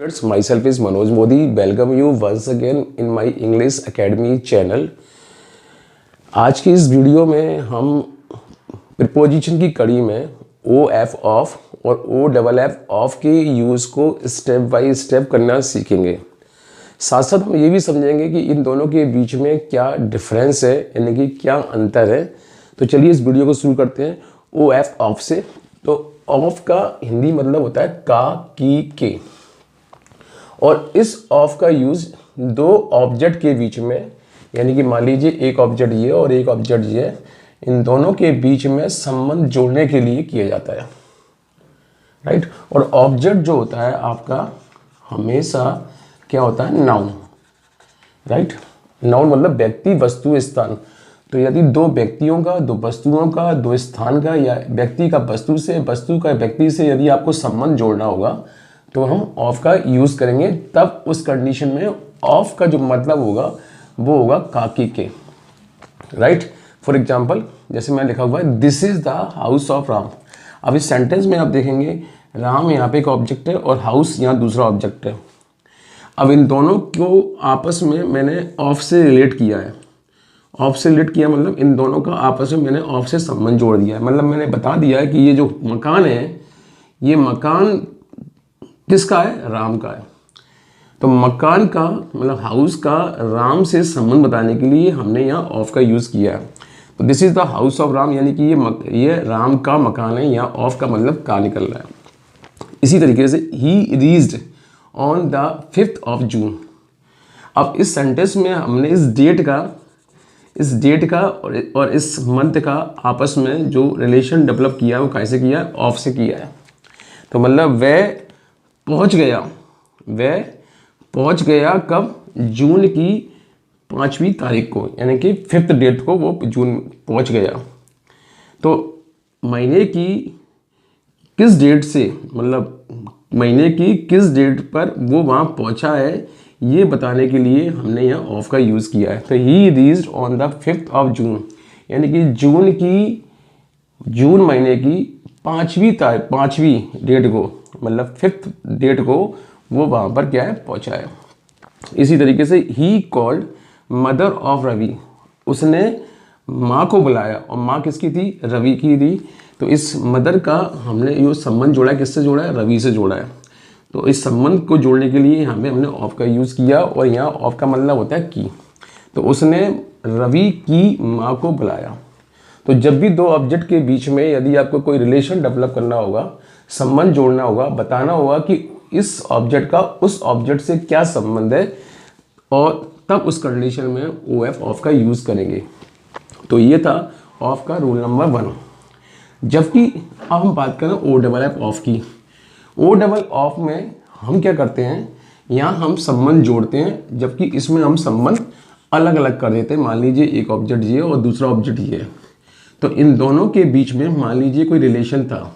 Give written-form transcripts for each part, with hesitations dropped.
Myself is Manoj Modi. Welcome you once again in my English Academy channel. आज की इस video में हम प्रीपोजिशन की कड़ी में ओ एफ ऑफ और ओ डबल एफ ऑफ के यूज़ को स्टेप बाय स्टेप करना सीखेंगे। साथ साथ हम ये भी समझेंगे कि इन दोनों के बीच में क्या डिफरेंस है, यानी कि क्या अंतर है। तो चलिए इस वीडियो को शुरू करते हैं ओ एफ ऑफ से। तो ऑफ का हिंदी मतलब होता है का, की, के, और इस ऑफ का यूज़ दो ऑब्जेक्ट के बीच में, यानी कि मान लीजिए एक ऑब्जेक्ट ये और एक ऑब्जेक्ट ये, इन दोनों के बीच में संबंध जोड़ने के लिए किया जाता है, राइट। और ऑब्जेक्ट जो होता है आपका हमेशा क्या होता है, नाउन, राइट। नाउन मतलब व्यक्ति, वस्तु, स्थान। तो यदि दो व्यक्तियों का, दो वस्तुओं का, दो स्थान का, या व्यक्ति का वस्तु से, वस्तु का व्यक्ति से यदि आपको संबंध जोड़ना होगा तो हम ऑफ का यूज़ करेंगे। तब उस कंडीशन में ऑफ का जो मतलब होगा वो होगा का, की, के, राइट। फॉर एग्जाम्पल जैसे मैं लिखा हुआ है this is the house of Ram. अब इस सेंटेंस में आप देखेंगे राम यहाँ पे एक ऑब्जेक्ट है और हाउस यहाँ दूसरा ऑब्जेक्ट है। अब इन दोनों को आपस में मैंने ऑफ से रिलेट किया है। ऑफ से रिलेट किया मतलब इन दोनों का आपस में मैंने ऑफ से संबंध जोड़ दिया है। मतलब मैंने बता दिया है कि ये जो मकान है, ये मकान किसका है, राम का है। तो मकान का मतलब हाउस का राम से संबंध बताने के लिए हमने यहाँ ऑफ का यूज़ किया है। तो this is the house of Ram, यानी कि ये राम का मकान है। यहाँ ऑफ का मतलब का निकल रहा है। इसी तरीके से ही reached on the 5th of June। अब इस सेंटेंस में हमने इस डेट का और इस मंथ का आपस में जो रिलेशन डेवलप किया है वो कैसे किया है, ऑफ से किया है। तो मतलब वह पहुंच गया कब, जून की 5वीं तारीख को, यानी कि 5th डेट को वो जून पहुंच गया। तो महीने की किस डेट से, मतलब महीने की किस डेट पर वो वहाँ पहुंचा है, ये बताने के लिए हमने यहाँ ऑफ का यूज़ किया है। तो ही reached on the 5th of June, यानी कि जून महीने की 5वीं डेट को, मतलब 5th डेट को वो वहाँ पर क्या है, पहुँचा है। इसी तरीके से ही कॉल्ड मदर ऑफ रवि, उसने माँ को बुलाया, और माँ किसकी थी, रवि की थी। तो इस मदर का हमने ये संबंध जोड़ा है, किससे जोड़ा है, रवि से जोड़ा है। तो इस संबंध को जोड़ने के लिए यहाँ पे हमने ऑफ का यूज़ किया, और यहाँ ऑफ का मतलब होता है की। तो उसने रवि की माँ को बुलाया। तो जब भी दो ऑब्जेक्ट के बीच में यदि आपको कोई रिलेशन डेवलप करना होगा, संबंध जोड़ना होगा, बताना होगा कि इस ऑब्जेक्ट का उस ऑब्जेक्ट से क्या संबंध है, और तब उस कंडीशन में ओ एफ ऑफ का यूज़ करेंगे। तो ये था ऑफ का रूल नंबर 1। जबकि अब हम बात करें ओ डबल एफ ऑफ की। ओ डबल ऑफ में हम क्या करते हैं, यहाँ हम संबंध जोड़ते हैं, जबकि इसमें हम संबंध अलग अलग कर देते हैं। मान लीजिए एक ऑब्जेक्ट ये और दूसरा ऑब्जेक्ट ये है, तो इन दोनों के बीच में मान लीजिए कोई रिलेशन था,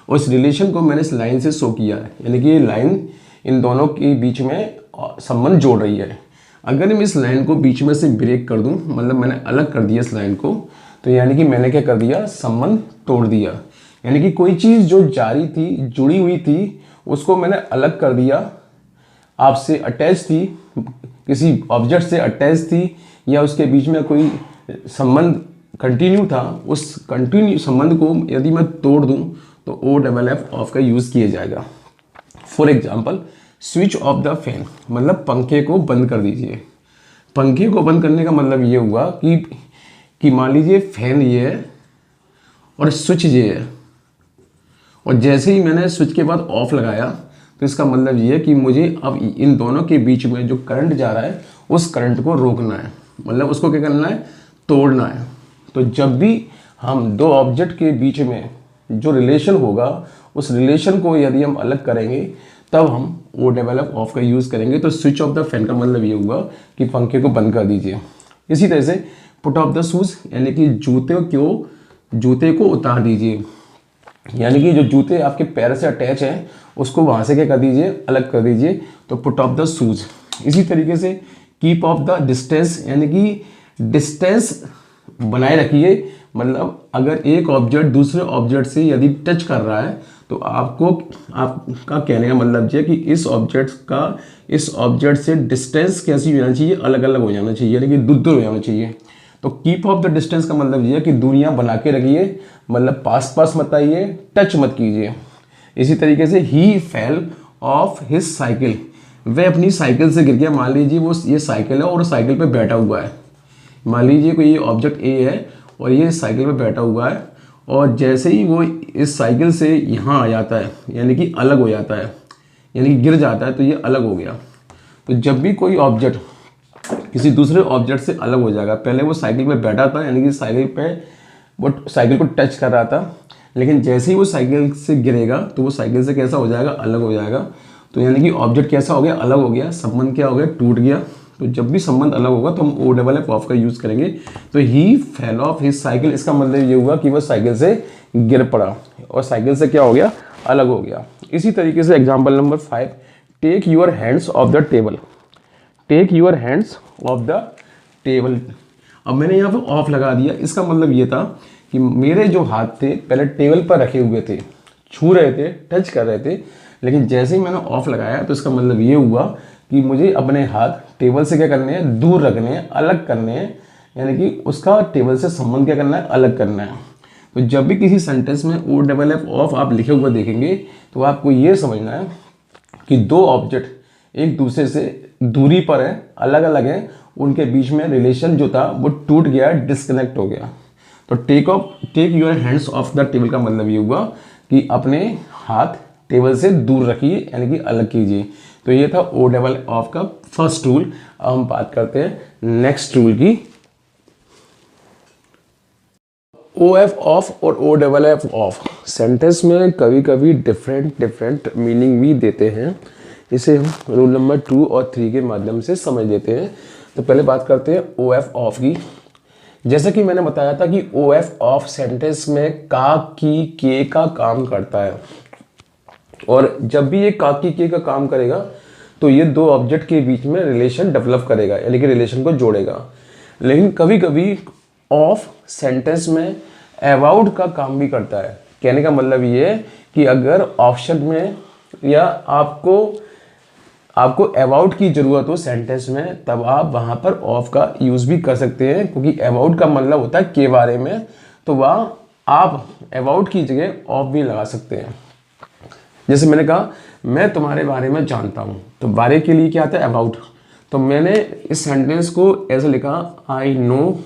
और इस रिलेशन को मैंने इस लाइन से शो किया है, यानी कि ये लाइन इन दोनों के बीच में संबंध जोड़ रही है। अगर मैं इस लाइन को बीच में से ब्रेक कर दूं, मतलब मैंने अलग कर दिया इस लाइन को, तो यानी कि मैंने क्या कर दिया, संबंध तोड़ दिया। यानी कि कोई चीज़ जो जारी थी, जुड़ी हुई थी, उसको मैंने अलग कर दिया, आपसे अटैच थी, किसी ऑब्जेक्ट से अटैच थी, या उसके बीच में कोई संबंध कंटिन्यू था, उस कंटिन्यू संबंध को यदि मैं तोड़ दूं तो ओ डबल एफ ऑफ का यूज़ किया जाएगा। For example switch off the fan, मतलब पंखे को बंद कर दीजिए। पंखे को बंद करने का मतलब ये हुआ कि मान लीजिए फैन ये है और स्विच ये है, और जैसे ही मैंने स्विच के बाद ऑफ लगाया, तो इसका मतलब ये है कि मुझे अब इन दोनों के बीच में जो करंट जा रहा है उस करंट को रोकना है, मतलब उसको क्या करना है, तोड़ना है। तो जब भी हम दो ऑब्जेक्ट के बीच में जो रिलेशन होगा, उस रिलेशन को यदि हम अलग करेंगे, तब हम ओ डबल एफ ऑफ का यूज़ करेंगे। तो स्विच ऑफ द फैन का मतलब ये हुआ कि पंखे को बंद कर दीजिए। इसी तरह से पुट ऑफ द शूज़, यानी कि जूते को उतार दीजिए, यानी कि जो जूते आपके पैर से अटैच हैं उसको वहाँ से क्या कर दीजिए, अलग कर दीजिए। तो पुट ऑफ द शूज़। इसी तरीके से कीप ऑफ द डिस्टेंस, यानी कि डिस्टेंस बनाए रखिए। मतलब अगर एक ऑब्जेक्ट दूसरे ऑब्जेक्ट से यदि टच कर रहा है तो आपका कहने का मतलब ये है कि इस ऑब्जेक्ट से डिस्टेंस कैसी होना चाहिए, अलग अलग हो जाना चाहिए, यानी कि दूर दूर हो जाना चाहिए। तो कीप ऑफ द डिस्टेंस का मतलब ये है कि दूरियां बना के रखिए, मतलब पास पास मत आइए, टच मत कीजिए। इसी तरीके से ही फेल ऑफ हिज साइकिल, वह अपनी साइकिल से गिर गया। मान लीजिए वो ये साइकिल है और साइकिल पे बैठा हुआ है। मान लीजिए कोई ये ऑब्जेक्ट ए है और ये साइकिल पे बैठा हुआ है, और जैसे ही वो इस साइकिल से यहाँ आ जाता है, यानी कि अलग हो जाता है, यानी कि गिर जाता है, तो ये अलग हो गया। तो जब भी कोई ऑब्जेक्ट किसी दूसरे ऑब्जेक्ट से अलग हो जाएगा, पहले वो साइकिल पे बैठा था, यानी कि साइकिल पे वो साइकिल को टच कर रहा था, लेकिन जैसे ही वो साइकिल से गिरेगा तो वो साइकिल से कैसा हो जाएगा, अलग हो जाएगा। तो यानी कि ऑब्जेक्ट कैसा हो गया, अलग हो गया, संबंध क्या हो गया, टूट गया। तो जब भी संबंध अलग होगा तो हम ओ डबल एफ ऑफ का यूज़ करेंगे। तो ही फेल ऑफ हिज साइकिल, इसका मतलब ये हुआ कि वह साइकिल से गिर पड़ा और साइकिल से क्या हो गया, अलग हो गया। इसी तरीके से example number 5, take your hands off the table, take your hands off the table. अब मैंने यहाँ पर ऑफ लगा दिया, इसका मतलब ये था कि मेरे जो हाथ थे पहले टेबल पर रखे हुए थे, छू रहे थे, टच कर रहे थे, लेकिन जैसे ही मैंने ऑफ लगाया तो इसका मतलब ये हुआ कि मुझे अपने हाथ टेबल से क्या करने हैं, दूर रखने हैं, अलग करने हैं, यानी कि उसका टेबल से संबंध क्या करना है, अलग करना है। तो जब भी किसी सेंटेंस में ओ डबल एफ ऑफ आप लिखे हुए देखेंगे तो आपको ये समझना है कि दो ऑब्जेक्ट एक दूसरे से दूरी पर है, अलग अलग है, उनके बीच में रिलेशन जो था वो टूट गया, डिस्कनेक्ट हो गया। तो take your hands off the table का मतलब ये हुआ कि अपने हाथ टेबल से दूर रखिए, यानी कि अलग कीजिए। तो ये था ओ डबल ऑफ का फर्स्ट रूल। अब हम बात करते हैं नेक्स्ट रूल की। ओ एफ ऑफ और O double F off sentence में कभी कभी डिफरेंट मीनिंग भी देते हैं। इसे हम रूल नंबर 2 और 3 के माध्यम से समझ लेते हैं। तो पहले बात करते हैं ओ एफ ऑफ की। जैसा कि मैंने बताया था कि ओ एफ ऑफ सेंटेंस में का, की, के का काम करता है, और जब भी ये का, की, के का काम करेगा तो ये दो ऑब्जेक्ट के बीच में रिलेशन डेवलप करेगा, यानी कि रिलेशन को जोड़ेगा। लेकिन कभी कभी ऑफ सेंटेंस में अबाउट का काम भी करता है। कहने का मतलब ये है कि अगर ऑप्शन में या आपको अबाउट की ज़रूरत हो सेंटेंस में, तब आप वहाँ पर ऑफ का यूज़ भी कर सकते हैं, क्योंकि अबाउट का मतलब होता है के बारे में। तो वह आप अबाउट की जगह ऑफ भी लगा सकते हैं। जैसे मैंने कहा मैं तुम्हारे बारे में जानता हूँ, तो बारे के लिए क्या आता है, अबाउट। तो मैंने इस सेंटेंस को ऐसे लिखा, आई नो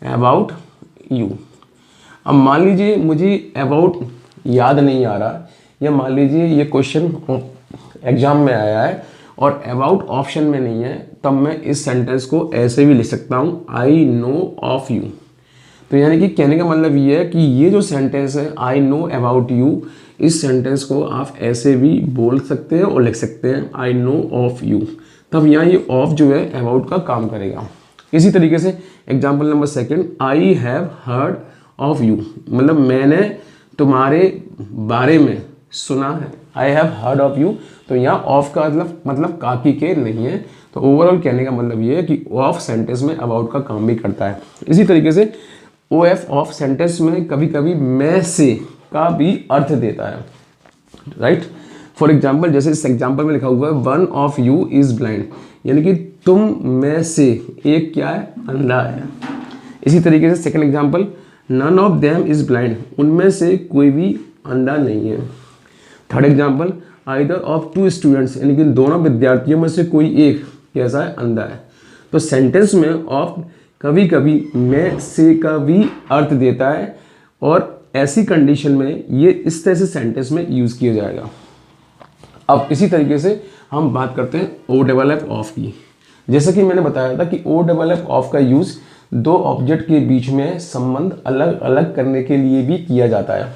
अबाउट यू। अब मान लीजिए मुझे अबाउट याद नहीं आ रहा, या मान लीजिए ये क्वेश्चन एग्जाम में आया है और अबाउट ऑप्शन में नहीं है, तब मैं इस सेंटेंस को ऐसे भी लिख सकता हूँ, आई नो ऑफ यू। तो यानी कि कहने का मतलब ये है कि ये जो सेंटेंस है आई नो अबाउट यू, इस सेंटेंस को आप ऐसे भी बोल सकते हैं और लिख सकते हैं, आई नो ऑफ यू। तब यहाँ ये ऑफ जो है अबाउट का काम करेगा। इसी तरीके से example number 2, I have heard of you, मतलब मैंने तुम्हारे बारे में सुना है, I have heard of you. तो यहाँ ऑफ का मतलब काकी के नहीं है। तो ओवरऑल कहने का मतलब ये है कि ऑफ सेंटेंस में अबाउट का काम भी करता है। इसी तरीके से ओ एफ ऑफ सेंटेंस में कभी कभी मैं से का भी अर्थ देता है, राइट। फॉर एग्जाम्पल जैसे इस एग्जाम्पल में लिखा हुआ है, one of you is blind, यानी कि तुम में से एक क्या है, अंधा है। इसी तरीके से second example, none of them is blind, उनमें से कोई भी अंधा नहीं है। Third example, either of two students, यानी कि दोनों विद्यार्थियों में से कोई एक कैसा है, अंधा है। तो सेंटेंस में ऑफ कभी कभी मैं से का भी अर्थ देता है, और ऐसी कंडीशन में ये इस तरह से सेंटेंस में यूज़ किया जाएगा। अब इसी तरीके से हम बात करते हैं ओ डबल एफ ऑफ की। जैसा कि मैंने बताया था कि ओ डबल एफ ऑफ का यूज़ दो ऑब्जेक्ट के बीच में संबंध अलग अलग करने के लिए भी किया जाता है।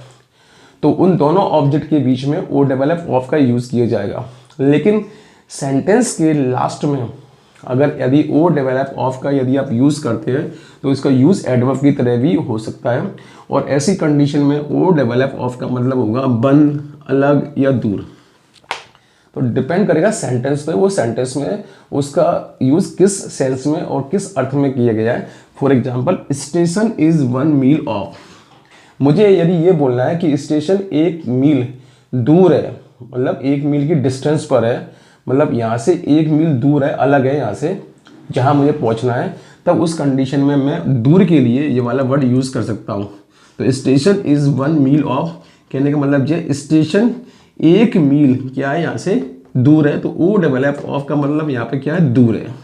तो उन दोनों ऑब्जेक्ट के बीच में ओ डबल एफ ऑफ का यूज़ किया जाएगा। लेकिन सेंटेंस के लास्ट में अगर यदि ओ डबल एफ ऑफ का यदि आप यूज़ करते हैं तो इसका यूज़ एडवर्ब की तरह भी हो सकता है, और ऐसी कंडीशन में ओ डबल एफ ऑफ का मतलब होगा बंद, अलग या दूर। तो डिपेंड करेगा सेंटेंस पे, वो सेंटेंस में उसका यूज़ किस सेंस में और किस अर्थ में किया गया है। For example, station is 1 mile off, मुझे यदि ये बोलना है कि स्टेशन 1 मील दूर है, मतलब 1 मील की डिस्टेंस पर है, मतलब यहाँ से 1 मील दूर है, अलग है यहाँ से जहाँ मुझे पहुँचना है, तब उस कंडीशन में मैं दूर के लिए ये वाला वर्ड यूज़ कर सकता हूँ। तो स्टेशन इज़ 1 मील ऑफ, कहने का मतलब ये स्टेशन 1 मील क्या है यहाँ से दूर है, तो ओ डबल एफ ऑफ का मतलब यहाँ पे क्या है, दूर है।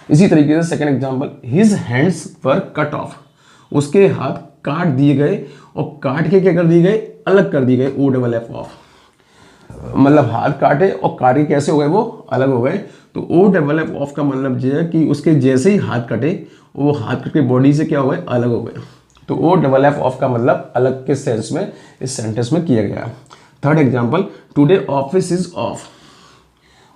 इसी तरीके से second example, his hands were cut off, उसके हाथ काट दिए गए, और काट के क्या कर दिए गए, अलग कर दिए गए, ओ डबल एफ ऑफ, मतलब हाथ काटे और काट के कैसे हो गए, वो अलग हो गए। तो ओ डबल एफ ऑफ का मतलब ये है कि उसके जैसे ही हाथ कटे वो हाथ कट के बॉडी से क्या हो गए, अलग हो गए। तो ओ डबल एफ ऑफ का मतलब अलग के सेंस में इस सेंटेंस में किया गया है। Third example, today office is of,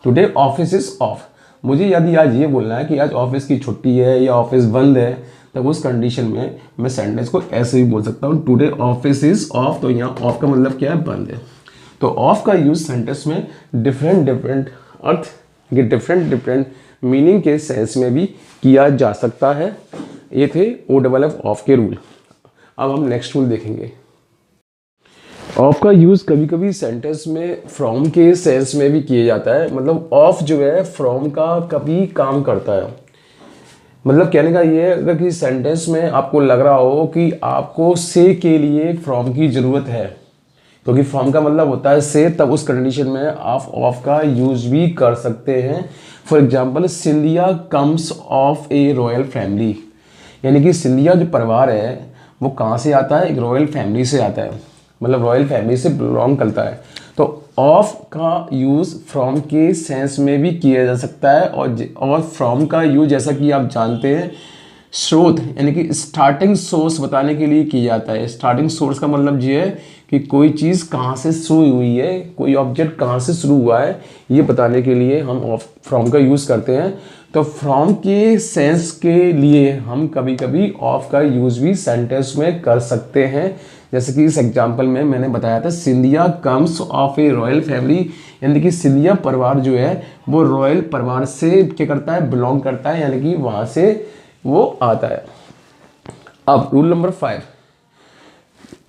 today office is of, मुझे यदि आज ये बोलना है कि आज ऑफिस की छुट्टी है या ऑफिस बंद है, तब उस कंडीशन में मैं सेंटेंस को ऐसे भी बोल सकता हूँ, टुडे ऑफिस इज ऑफ। तो यहाँ ऑफ का मतलब क्या है, बंद है। तो ऑफ का यूज सेंटेंस में डिफरेंट डिफरेंट अर्थ के डिफरेंट डिफरेंट मीनिंग के सेंस में भी किया जा सकता है। ये थे ओ डबल एफ ऑफ के रूल। अब हम नेक्स्ट रूल देखेंगे। ऑफ का यूज़ कभी कभी सेंटेंस में फ्रॉम के सेंस में भी किया जाता है, मतलब ऑफ जो है फ्रॉम का कभी काम करता है। मतलब कहने का ये है, अगर किसी सेंटेंस में आपको लग रहा हो कि आपको से के लिए फ्रॉम की ज़रूरत है, क्योंकि फ्रॉम का मतलब होता है से, तब उस कंडीशन में आप ऑफ का यूज़ भी कर सकते हैं। For example, Scindia comes of A royal family, यानी कि सिंधिया जो परिवार है वो कहाँ से आता है, एक रॉयल फैमिली से आता है, मतलब रॉयल फैमिली से बिलोंग करता है। तो ऑफ का यूज़ फ्रॉम के सेंस में भी किया जा सकता है, और फ्रॉम का यूज जैसा कि आप जानते हैं स्रोत यानी कि स्टार्टिंग सोर्स बताने के लिए किया जाता है। स्टार्टिंग सोर्स का मतलब ये है कि कोई चीज़ कहाँ से शुरू हुई है, कोई ऑब्जेक्ट कहाँ से शुरू हुआ है, ये बताने के लिए हम ऑफ फ्रॉम का यूज़ करते हैं। तो फ्रॉम के सेंस के लिए हम कभी कभी ऑफ का यूज़ भी सेंटेंस में कर सकते हैं, जैसे कि इस एग्जाम्पल में मैंने बताया था, Scindia comes of A royal family, यानी कि सिंधिया परिवार जो है वो रॉयल परिवार से क्या करता है, बिलोंग करता है, यानी कि वहाँ से वो आता है। अब रूल नंबर 5,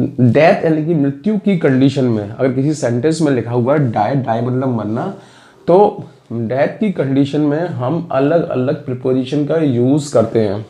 डेथ यानी कि मृत्यु की कंडीशन में अगर किसी सेंटेंस में लिखा हुआ है डाई, डाई मतलब मरना, तो डेथ की कंडीशन में हम अलग अलग प्रिपोजिशन का यूज़ करते हैं।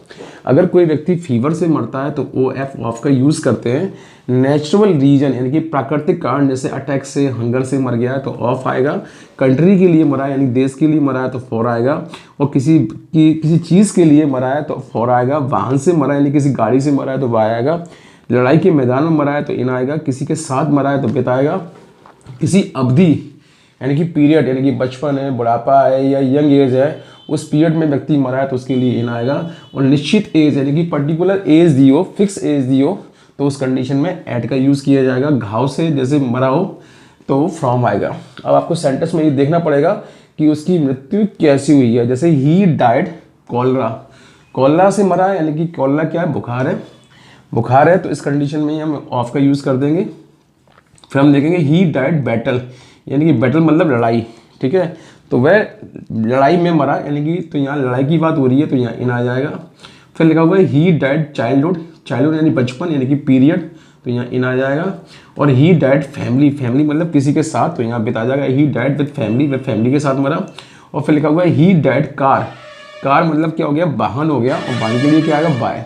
अगर कोई व्यक्ति फीवर से मरता है तो ओ एफ ऑफ का यूज़ करते हैं। नेचुरल रीजन यानी कि प्राकृतिक कारण, जैसे अटैक से, हंगर से मर गया है तो ऑफ आएगा। कंट्री के लिए मरा है यानी देश के लिए मरा है तो फॉर आएगा। और किसी चीज़ के लिए मरा है तो फॉर आएगा। वाहन से मरा है यानी किसी गाड़ी से मरा है तो वाई आएगा। लड़ाई के मैदान में मरा है तो इन आएगा। किसी के साथ मरा है तो बित आएगा। किसी अवधि यानी कि पीरियड, यानी कि बचपन है, बुढ़ापा है या यंग एज है, उस पीरियड में व्यक्ति मरा है तो उसके लिए इन आएगा। और निश्चित एज यानी कि पर्टिकुलर एज दियो, फिक्स एज दियो, तो उस कंडीशन में एट का यूज़ किया जाएगा। घाव से जैसे मरा हो तो फ्रॉम आएगा। अब आपको सेंटेंस में ये देखना पड़ेगा कि उसकी मृत्यु कैसी हुई है। जैसे ही डाइड कॉलरा, कॉलरा से मरा है यानी कि कॉलरा क्या है, बुखार है, बुखार है, तो इस कंडीशन में हम ऑफ का यूज़ कर देंगे। फिर हम देखेंगे ही डाइड बैटल, यानी कि बैटल मतलब लड़ाई, ठीक है, तो वह लड़ाई में मरा यानी कि, तो यहाँ लड़ाई की बात हो रही है तो यहाँ इन आ जाएगा। फिर लिखा हुआ है ही डाइड चाइल्डहुड, चाइल्डहुड यानी बचपन यानी कि पीरियड, तो यहाँ इन आ जाएगा। और ही डाइड फैमिली, फैमिली मतलब किसी के साथ, तो यहाँ बिता जाएगा। ही डाइड विद फैमिली, वह फैमिली के साथ मरा। और फिर लिखा हुआ है ही डाइड कार, कार मतलब क्या हो गया, वाहन हो गया, और वाहन के लिए क्या आएगा, बाय।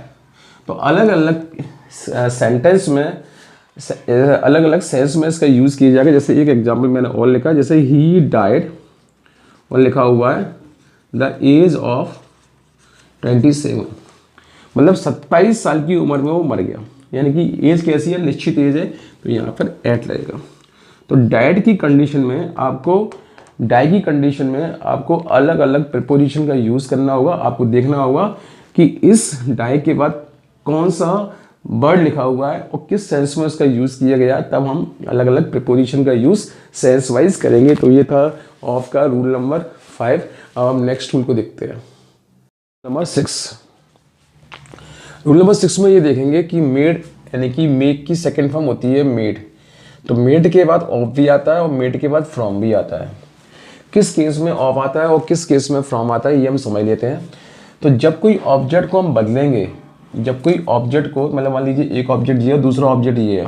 तो अलग अलग सेंटेंस में अलग अलग सेंस में इसका यूज़ किया जाएगा। जैसे एक एग्जांपल मैंने और लिखा, जैसे ही डाइड और लिखा हुआ है द एज ऑफ 27, मतलब 27 साल की उम्र में वो मर गया, यानी कि एज कैसी है, निश्चित एज है, तो यहाँ पर एट लगेगा। तो डाइड की कंडीशन में आपको, डाई की कंडीशन में आपको अलग अलग प्रिपोजिशन का यूज़ करना होगा। आपको देखना होगा कि इस डाई के बाद कौन सा वर्ड लिखा हुआ है और किस सेंस में उसका यूज़ किया गया है, तब हम अलग अलग प्रिपोजिशन का यूज़ सेंस वाइज करेंगे। तो ये था ऑफ का रूल नंबर 5। अब हम नेक्स्ट रूल को देखते हैं, नंबर 6। रूल नंबर 6 में ये देखेंगे कि मेड यानी कि मेक की सेकेंड फॉर्म होती है मेड। तो मेड के बाद ऑफ भी आता है और मेड के बाद फ्रॉम भी आता है। किस केस में ऑफ आता है और किस केस में फ्रॉम आता है ये हम समझ लेते हैं। तो जब कोई ऑब्जेक्ट को हम बदलेंगे, जब कोई ऑब्जेक्ट को, मतलब मान लीजिए एक ऑब्जेक्ट ये है, दूसरा ऑब्जेक्ट ये है,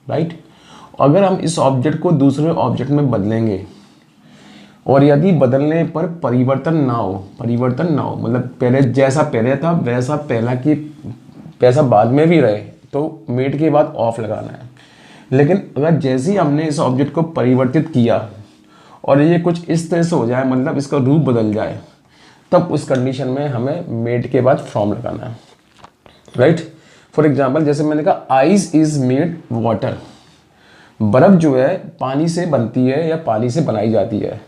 राइट, अगर हम इस ऑब्जेक्ट को दूसरे ऑब्जेक्ट में बदलेंगे और यदि बदलने पर परिवर्तन ना हो मतलब पहले जैसा पहले था वैसा पहला की वैसा बाद में भी रहे तो मेड के बाद ऑफ लगाना है। लेकिन अगर जैसे ही हमने इस ऑब्जेक्ट को परिवर्तित किया और ये कुछ इस तरह से हो जाए, मतलब इसका रूप बदल जाए, तब उस कंडीशन में हमें मेड के बाद फ्रॉम लगाना है, राइट। फॉर एग्जाम्पल जैसे मैंने कहा आइस इज मेड वाटर, बर्फ़ जो है पानी से बनती है या पानी से बनाई जाती है।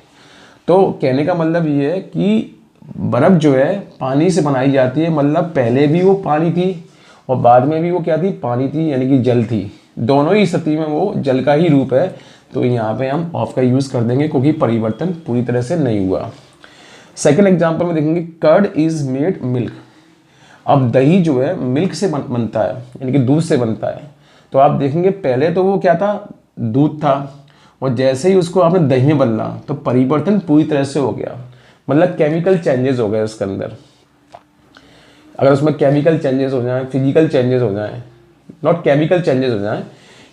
तो कहने का मतलब ये है कि बर्फ़ जो है पानी से बनाई जाती है, मतलब पहले भी वो पानी थी और बाद में भी वो क्या थी, पानी थी, यानी कि जल थी। दोनों ही स्थिति में वो जल का ही रूप है। तो यहाँ पे हम ऑफ का यूज़ कर देंगे क्योंकि परिवर्तन पूरी तरह से नहीं हुआ। सेकेंड एग्जाम्पल में देखेंगे कर्ड इज मेड मिल्क। अब दही जो है मिल्क से बनता है, यानी कि दूध से बनता है। तो आप देखेंगे पहले तो वो क्या था, दूध था, और जैसे ही उसको आपने दही में बदला तो परिवर्तन पूरी तरह से हो गया, मतलब केमिकल चेंजेस हो गए उसके अंदर। अगर उसमें केमिकल चेंजेस हो जाए, फिजिकल चेंजेस हो जाए, नॉट केमिकल चेंजेस हो जाए,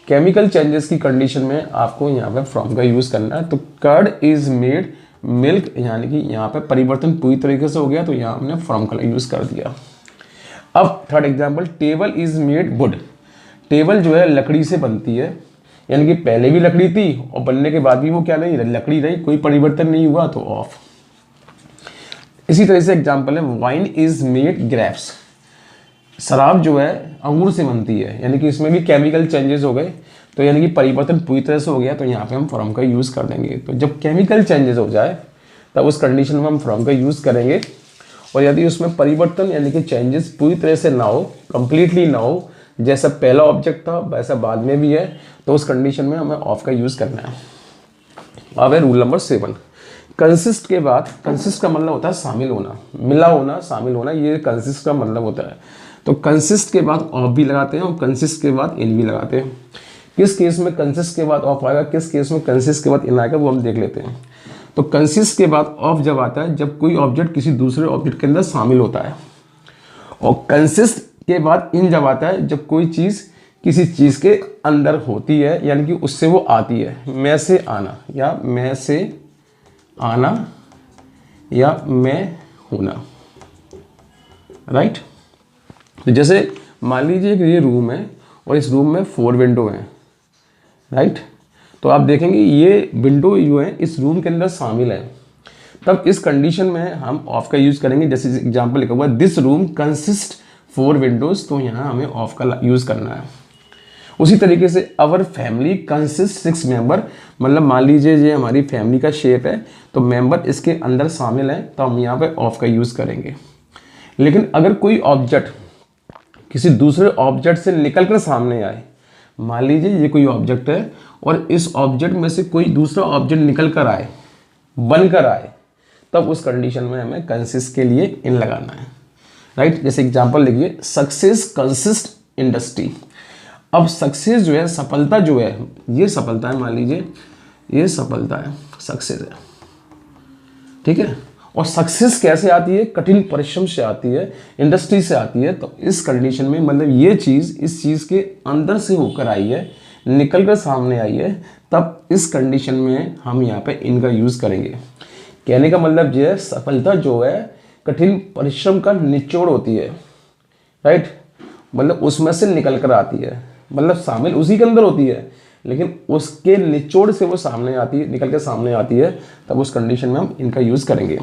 केमिकल चेंजेस की कंडीशन में आपको यहाँ पे फ्रॉम का यूज़ करना है। तो कर्ड इज मेड मिल्क, यानी कि यहाँ पे परिवर्तन पूरी तरीके से हो गया, तो यहाँ हमने फ्रॉम का यूज़ कर दिया। अब third example table is made would. Table जो है लकड़ी से बनती है, यानी कि पहले भी लकड़ी थी और बनने के बाद भी वो क्या नहीं, लकड़ी रही, कोई परिवर्तन नहीं हुआ, तो ऑफ। इसी तरह से एग्जाम्पल है वाइन इज मेड ग्रेप्स। शराब जो है अंगूर से बनती है, यानी कि इसमें भी केमिकल चेंजेस हो गए, तो यानी कि परिवर्तन पूरी तरह से हो गया, तो यहाँ पे हम फ्रॉम का यूज़ कर देंगे। तो जब केमिकल चेंजेस हो जाए तब उस कंडीशन में हम फ्रॉम का यूज़ करेंगे। और यदि उसमें परिवर्तन यानी कि चेंजेस पूरी तरह से ना हो, कंप्लीटली ना हो, जैसा पहला ऑब्जेक्ट था वैसा बाद में भी है, तो उस कंडीशन में हमें ऑफ का यूज़ करना है। अब है रूल नंबर 7, कंसिस्ट के बाद, कंसिस्ट का मतलब होता है शामिल होना, मिला होना, शामिल होना, ये कंसिस्ट का मतलब होता है। तो कंसिस्ट के बाद ऑफ भी लगाते हैं और कंसिस्ट के बाद इन भी लगाते हैं। किस केस में कंसिस्ट के बाद ऑफ आएगा, किस केस में कंसिस्ट के बाद इन आएगा, वो हम देख लेते हैं। तो कंसिस्ट के बाद ऑफ जब आता है जब कोई ऑब्जेक्ट किसी दूसरे ऑब्जेक्ट के अंदर शामिल होता है, और कंसिस्ट के बाद इन जब आता है जब कोई चीज़ किसी चीज़ के अंदर होती है, यानी कि उससे वो आती है। मैं से आना, या मैं से आना, या मैं होना, राइट। तो जैसे मान लीजिए कि ये रूम है और इस रूम में 4 विंडो हैं, राइट। तो आप देखेंगे ये विंडो जो है इस रूम के अंदर शामिल है, तब इस कंडीशन में हम ऑफ का यूज़ करेंगे। जैसे एग्जांपल लिखा हुआ है दिस रूम कंसिस्ट 4 विंडोज़, तो यहाँ हमें ऑफ का यूज़ करना है। उसी तरीके से अवर फैमिली कंसिस्ट 6 मेंबर, मतलब मान लीजिए ये हमारी फैमिली का शेप है, तो मेंबर इसके अंदर शामिल है, तो हम यहाँ पे ऑफ का यूज़ करेंगे। लेकिन अगर कोई ऑब्जेक्ट किसी दूसरे ऑब्जेक्ट से निकल कर सामने आए, मान लीजिए ये कोई ऑब्जेक्ट है और इस ऑब्जेक्ट में से कोई दूसरा ऑब्जेक्ट निकल कर आए, बनकर आए, तब उस कंडीशन में हमें कंसिस्ट के लिए इन लगाना है, राइट। जैसे एग्जांपल लिखिए सक्सेस कंसिस्ट इंडस्ट्री। अब सक्सेस जो है, सफलता जो है, ये सफलता है, मान लीजिए ये सफलता है, सक्सेस है, ठीक है। और सक्सेस कैसे आती है, कठिन परिश्रम से आती है, इंडस्ट्री से आती है। तो इस कंडीशन में मतलब ये चीज़ इस चीज़ के अंदर से होकर आई है, निकल कर सामने आई है, तब इस कंडीशन में हम यहाँ पे इनका यूज़ करेंगे। कहने का मतलब ये है सफलता जो है कठिन परिश्रम का निचोड़ होती है, राइट। मतलब उसमें से निकल कर आती है, मतलब शामिल उसी के अंदर होती है, लेकिन उसके निचोड़ से वो सामने आती है, निकल के सामने आती है, तब उस कंडीशन में हम इनका यूज़ करेंगे।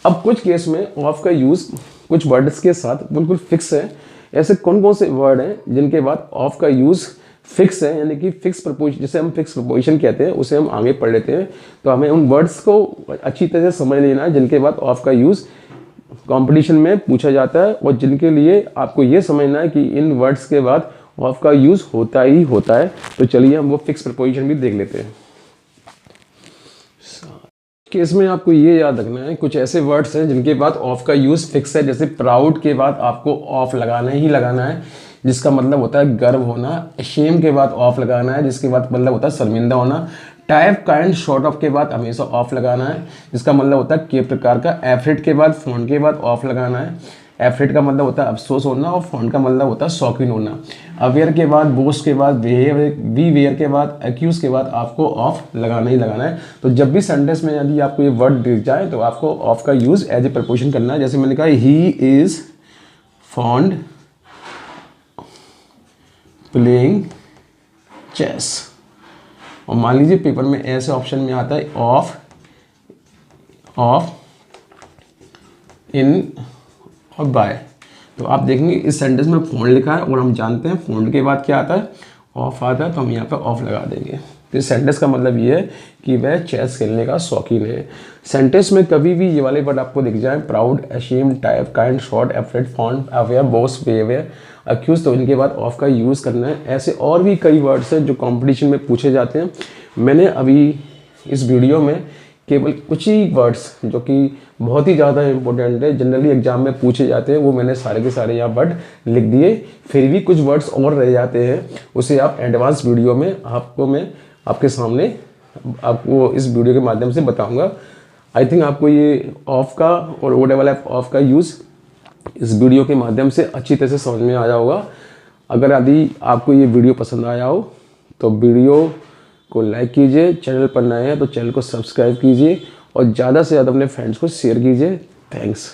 अब कुछ केस में ऑफ का यूज़ कुछ वर्ड्स के साथ बिल्कुल फिक्स है। ऐसे कौन कौन से वर्ड हैं जिनके बाद ऑफ का यूज़ फिक्स है, यानी कि फिक्स प्रपोजिशन, जिसे हम फिक्स प्रपोजिशन कहते हैं, उसे हम आगे पढ़ लेते हैं। तो हमें उन वर्ड्स को अच्छी तरह से समझ लेना है जिनके बाद ऑफ का यूज़ कंपटीशन में पूछा जाता है, और जिनके लिए आपको ये समझना है कि इन वर्ड्स के बाद ऑफ का यूज़ होता ही होता है। तो चलिए हम वो फिक्स प्रपोजिशन भी देख लेते हैं। केस में आपको ये याद रखना है, कुछ ऐसे वर्ड्स हैं जिनके बाद ऑफ का यूज़ फिक्स है। जैसे प्राउड के बाद आपको ऑफ लगाना ही लगाना है, जिसका मतलब होता है गर्व होना। अशेम के बाद ऑफ लगाना है, जिसके बाद मतलब होता है शर्मिंदा होना। टाइप काइंड शॉर्ट ऑफ के बाद हमेशा ऑफ लगाना है, जिसका मतलब होता है के प्रकार का। एफरेट के बाद फोन के बाद ऑफ लगाना है। एफ्रेड का मतलब होता है अफसोस होना, और फॉन्ड का मतलब होता है शौकीन होना। अवेयर के बाद, बोस्ट के बाद, वी वेयर के बाद, एक्यूज के बाद आपको ऑफ लगाना ही लगाना है। तो जब भी सेंटेंस में यदि आपको ये वर्ड दिख जाए तो आपको ऑफ का यूज़ एज ए प्रपोजिशन करना है। जैसे मैंने कहा he is fond playing chess, और मान लीजिए पेपर में ऐसे ऑप्शन में आता है ऑफ इन और बाय, तो आप देखेंगे इस सेंटेंस में फॉन्ड लिखा है और हम जानते हैं फॉन्ड के बाद क्या आता है, ऑफ आता है, तो हम यहाँ पे ऑफ लगा देंगे। तो इस सेंटेंस का मतलब ये है कि वह चेस खेलने का शौकीन है। सेंटेंस में कभी भी ये वाले वर्ड आपको दिख जाए, proud, ashamed, type, kind, short, afraid, fond, aware, boss, behaviour, accuse, तो इनके बाद ऑफ का यूज़ करना है। ऐसे और भी कई वर्ड्स हैं जो कंपटीशन में पूछे जाते हैं। मैंने अभी इस वीडियो में केवल कुछ ही वर्ड्स जो कि बहुत ही ज़्यादा इंपॉर्टेंट है, जनरली एग्जाम में पूछे जाते हैं, वो मैंने सारे के सारे यहाँ वर्ड लिख दिए। फिर भी कुछ वर्ड्स और रह जाते हैं, उसे आप एडवांस वीडियो में मैं आपके सामने आपको इस वीडियो के माध्यम से बताऊंगा। आई थिंक आपको ये ऑफ का और ओ डबल एफ ऑफ का यूज़ इस वीडियो के माध्यम से अच्छी तरह से समझ में आया होगा। अगर यदि आपको ये वीडियो पसंद आया हो तो वीडियो को लाइक कीजिए, चैनल पर नए हैं तो चैनल को सब्सक्राइब कीजिए और ज़्यादा से ज़्यादा अपने फ्रेंड्स को शेयर कीजिए। थैंक्स।